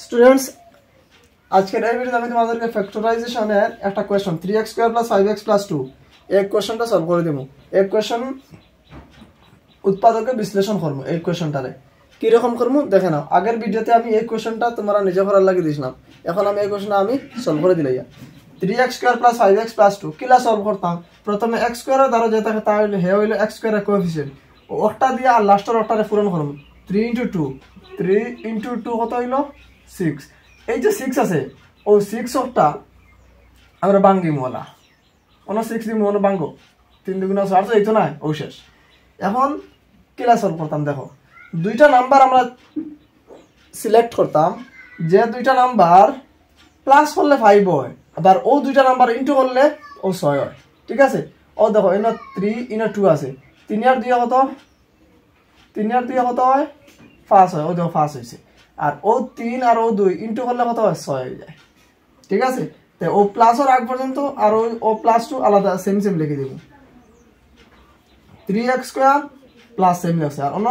Students আজকের এই ভিডিওতে আমি তোমাদেরকে ফ্যাক্টরাইজেশনের একটা কোয়েশ্চন 3x² + 5x + 2 এই কোয়েশ্চনটা সলভ করে দেব। এই কোয়েশ্চন উৎপাদকে বিশ্লেষণ করব। এই কোয়েশ্চনটারে কি রকম করব দেখে নাও। আগের ভিডিওতে আমি এই কোয়েশ্চনটা তোমরা নিজে করার লাগি দিছিলাম, এখন আমি এই কোয়েশ্চনটা আমি সলভ করে দিলাই। 3x² + 5x + 2 কিলা সলভ করতাম। প্রথমে x² এর দ্বারা যেটা থাকে তা হইলো হে হইলো x² এর কোএফিসিয়েন্ট, ওটা দিয়ে আর লাস্টের ওটারে পূরণ করব। 3 × 2 3 × 2 কত হইলো 6। এই যে 6 আছে ও 6 ওটা আমরা ভাঙ্গিম ওলা অন 6 দিম অন ভাঙ্গো 3 2 গুণ 4 এই তো না ও শেষ। এখন কিলা সলভ করতাম দেখো, দুইটা নাম্বার আমরা সিলেক্ট করতাম, যে দুইটা নাম্বার প্লাস করলে 5 হয়, আবার ও দুইটা নাম্বার ইনটু করলে ও 6 হয়। ঠিক আছে, ও দেখো ইনো 3 ইনো 2 আছে, 3 আর 2 কত, 3 আর 2 কত হয় 5 হয়, ও দেখো 5 হইছে। আর ও 3 আর ও 2 ইনটু করলে কত হয় 6 হয়ে যায়। ঠিক আছে, তো ও প্লাস আর আগ পর্যন্ত আর ও +2 আলাদা সেম সেম লিখে দেব। 3x² প্লাস সেম লিখছে আর অন্য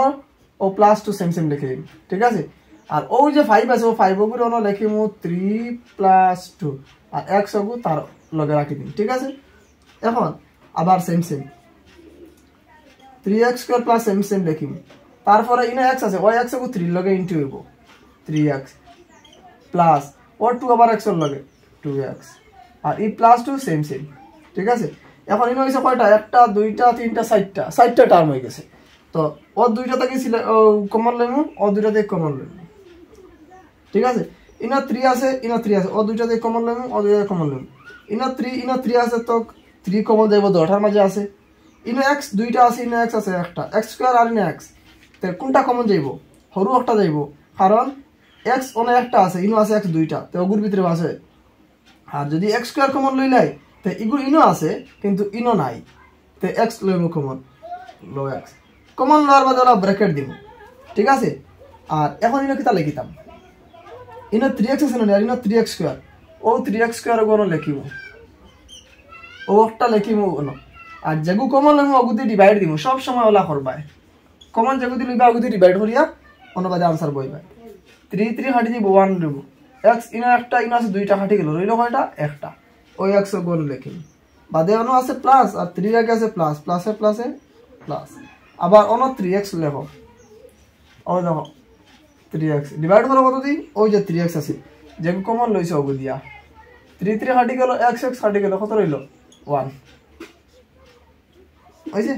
ও +2 সেম সেম লিখে দেব। ঠিক আছে, আর ও যে 5 আছে ও 5 ওগুলো অন্য লিখিমু 3 + 2 আর x ওগু তার লগে রাখি দিন। ঠিক আছে, এখন আবার same same 3x² plus same same লিখিমু, তারপরে ইনে x আছে ওই x ওগু 3 লগে ইনটু হইব 3x প্লাস ও 2 আবার x এর লগে 2x আর ই +2 সেম সেম। ঠিক আছে, এখন ইনো হইছে কয়টা, একটা দুইটা তিনটা চারটা টার্ম হয়ে গেছে। তো ও দুইটা থেকে কমন লইমু, ও দুইটা থেকে কমন লইমু। ঠিক আছে, ইনো 3 আছে ইনো 3 আছে, ও দুইটা থেকে কমন লইমু, ও দুইটা থেকে কমন লইমু। ইনো 3 আছে তো 3 কমন যাইব, দটার মাঝে আছে। ইনো x দুইটা আছে, ইনো x আছে একটা, x² আর ইনো x, তো কোনটা কমন যাইব, সরু একটা যাইব, কারণ x অনে একটা আছে, ইনো আছে x দুইটা, তো ওগুর ভিতরে আছে। আর যদি x² কমন লইলাই তো ইগুর ইনো আছে কিন্তু ইনো নাই, তো x লইমু কমন, লো x কমন লওয়ার বাদে ওরা ব্র্যাকেট দিব। ঠিক আছে, আর এখন ইনো কিতা লিখিতাম, ইনো 3x আছে না, আর ইনো 3x², ও 3x² ওগুলো লিখিব, ও একটা লিখিমু ওনো। আর যেগু কমন লইমু ওগু দিয়ে ডিভাইড দিব, সব সময় ওলা করবাই কমন যেগু দিয়ে লইবা ওগু দিয়ে ডিভাইড করিয়া অন্য বাদে আনসার বইবা। 3 3 হাঁটি দিব 1 দিব, x ইনো একটা ইনো আছে দুইটা হাঁটি গেল, রইল কয়টা একটা, ওই x গোল লিখিম। বাদে অন্য আছে প্লাস আর 3 আগে আছে প্লাস, প্লাসে প্লাসে প্লাস, আবার অন্য 3x লেখো, ও দেখো 3x ডিভাইড করো কত দিই, ওই যে 3x আছে যেগু কমন লইছে ওগু দিয়া 3 3 হাঁটি গেল, x x হাঁটি গেল, কত রইল 1 হইছে।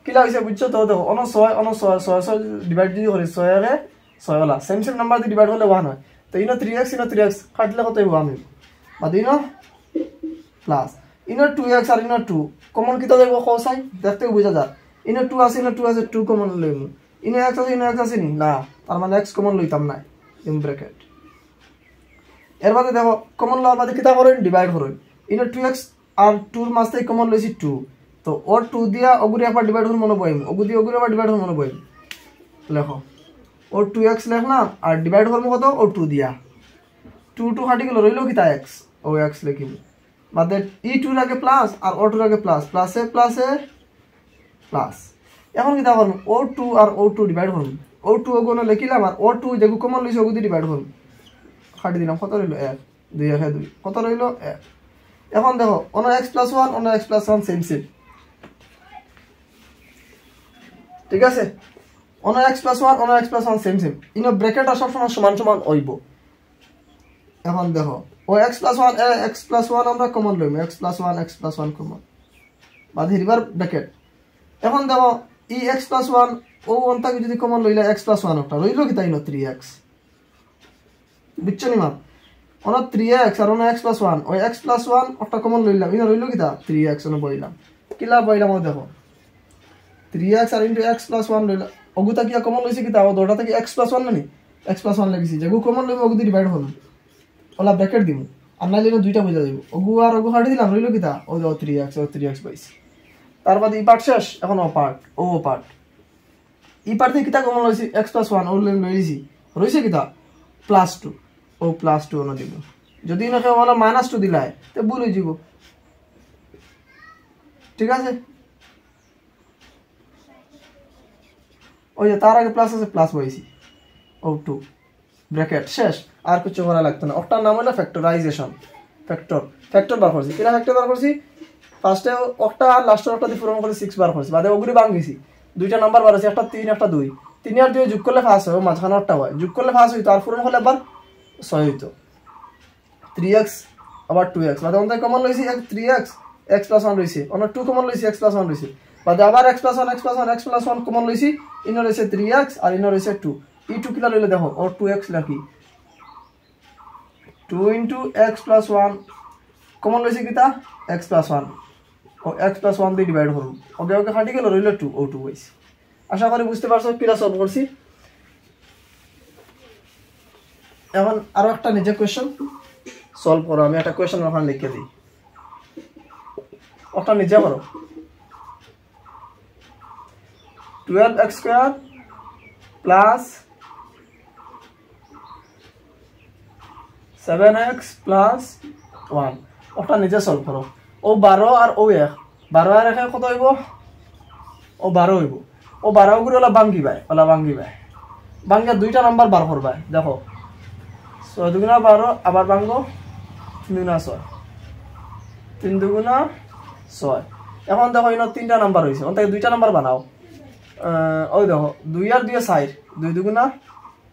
কিলা হইছে বুঝছো তো, দেখো অন 6 ডিভাইড যদি করি 6 এর 6 হলা সেম সেম নাম্বার দিয়ে ডিভাইড করলে 1 হয়। তো ইনো 3x কাটলে কত হইব 1 হইব, বাদ ইনো প্লাস ইনো 2x আর ইনো 2 কমন কিতা যাইব কোসাই দেখতে বুঝা যায়। ইনো 2 আছে ইনো 2 আছে 2 কমন লইমু, ইনো x আছে ইনো x আছে নি না, তার মানে x কমন লইতাম না, ইন ব্র্যাকেট। এর বাদে দেখো কমন লওয়ার বাদে কিতা করেন ডিভাইড করেন, ইনো 2x আর 2 এর মাঝে কমন লইছি 2, তো ওর 2 দিয়া ওগুরি আবার ডিভাইড করব মনে বইম, ওগু দিয়ে ওগুরি আবার ডিভাইড করব মনে বইম। লেখো ওর 2x লিখলাম আর ডিভাইড করব কত, ও 2 দিয়া 2 2 হাঁটি গেল, রইল কিতা x, ও x লিখিব। বাদে ই 2 এর আগে প্লাস আর ও 2 এর আগে প্লাস, প্লাসে প্লাসে প্লাস। এখন কিতা করব, ও 2 আর ও 2 ডিভাইড করব, ও 2 ওগুলো লিখিলাম আর ও 2 যেগু কমন লইছে ওগু দিয়ে ডিভাইড করব, হাঁটি দিলাম, কত রইল 1 2 1 2 কত রইল 1। এখন দেখো on x + 1 on x + 1 same same. ঠিক আছে, on x + 1 on x + 1 same same, ইনো ব্র্যাকেট আর সব সময় সমান সমান হইব। এখন দেখো ও x + 1 আমরা কমন লইম, x + 1 কমন, বাদ হিরবার ব্র্যাকেট। এখন দেখো ই x + 1 ও অনটাকে যদি কমন লইলা x + 1 ওটা রইল কি তাই, 3x বুঝছো নি মা, on 3x R on x + 1, ওই x + 1 ওটা কমন লইলাম, ইনো রইল কি তা 3x অন বইলাম, কিলা বইলাম ও দেখো 3x আর ইনটু x + 1 লইলা, ওগুতা কি কমন লইছে কি তা ও দোটা থেকে x + 1 নানি, x + 1 লাগিছি, যেগু কমন লইব ওগু দিয়ে ডিভাইড করব, ওলা ব্র্যাকেট দিমু, আর না লিনো দুইটা বুঝা যাইব, ওগু আর ওগু হাঁটি দিলাম, রইল কি তা ও 3x ও 3x পাইছি। তার বাদে ই পার্ট শেষ, এখন ও পার্ট ই পার্ট থেকে কিতা কমন লইছি x + 1 ও লইছি, রইছে কিতা +2, ও +2 অন দিব, যদি না কেউ ওলা -2 দিলাই তো ভুল হয়ে যাব। ঠিক আছে, ওই যে তার আগে প্লাস আছে প্লাস বইছি, ও 2 ব্র্যাকেট শেষ, আর কিছু করা লাগতো না। ওটার নাম হলো ফ্যাক্টরাইজেশন। ফ্যাক্টর বার করছি, কিনা ফ্যাক্টর বার করছি, ফার্স্টে একটা আর লাস্টের একটা দিয়ে পূরণ করে 6 বার করছি, বাদে ওগুলি ভাঙিছি, দুইটা নাম্বার বার হয়েছে, একটা 3 একটা 2, 3 আর 2 যোগ করলে 5 হয়, মাঝখানে একটা হয়, যোগ করলে 5 হইতো, আর পূরণ হলে আবার 6 হইতো। 3x আবার 2x, বাদে আমাদের কমন লইছি 3x, x + 1 রইছে, আমরা 2 কমন লইছি, x + 1 রইছে, বাদে আবার x + 1 কমন লইছি, ইনো রইছে 3x আর ইনো রইছে 2, এই 2 কিলা লইলে দেখো ওর 2x লাকি, 2 × x + 1 কমন লইছে কিতা x + 1, ও x + 1 দিয়ে ডিভাইড করুন, ওকে ওকে খাটি গেল, রইল 2, ও 2 হইছে। আশা করি বুঝতে পারছো কিলা সলভ করছি। এখন আরো একটা নিজে কোয়েশ্চন সলভ করো, আমি একটা কোয়েশ্চন ওখানে লিখে দিই, ওটা নিজে করো। 12x² + 7x + 1, ওটা নিজে সলভ করো। ও 12 আর ও 1, 12 আর 1 কত হইব, ও 12 হইব, ও 12 করে ওলা ভাঙ্গি ভাই, ভাঙ্গা দুইটা নাম্বার বার করবা, দেখো 6 × 12, আবার ভাঙ্গো 3 × 6, 3 × 2 = 6। এখন দেখো ইনো 3টা নাম্বার হইছে, ওন থেকে দুইটা নাম্বার বানাও, ওই দেখো 2 আর 2 6, 2 × 2 =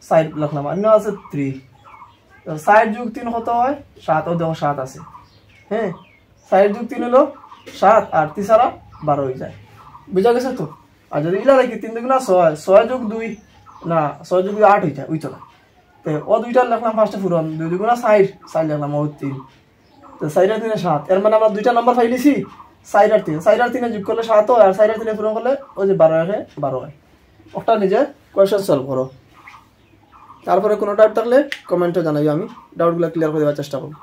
6 লিখলাম, আর ইনো আছে 3, 6 + 3 কত হয় 7, ও দেখো 7 আছে, হ্যাঁ 6 + 3 হলো 7, আর 3 ছাড়া 12 হয়ে যায়, বুঝা গেছে তো। আর যদি ইলা রাখি 3 × 2 = 6, 6 + 2 না 6 + 2 8 হয়ে যায়, ওইতো না, তো ও দুইটা লিখলাম ফার্স্টে পুরন, 2 × 2 = 4, 4 লিখলাম, ও 3, তো 4 আর 3 = 7, এর মানে আমরা দুইটা নাম্বার পাইলিছি 4 আর 3, 4 আর 3 যোগ করলে 7 হয়, আর 4 আর 3 পূরণ করলে ওই যে 12 হয়, 12 হয়। ওটা নিজে কোয়েশ্চন সলভ করো, তারপরে কোনো ডাউট থাকলে কমেন্টে জানাইও, আমি ডাউটগুলো ক্লিয়ার করে দেওয়ার চেষ্টা করব।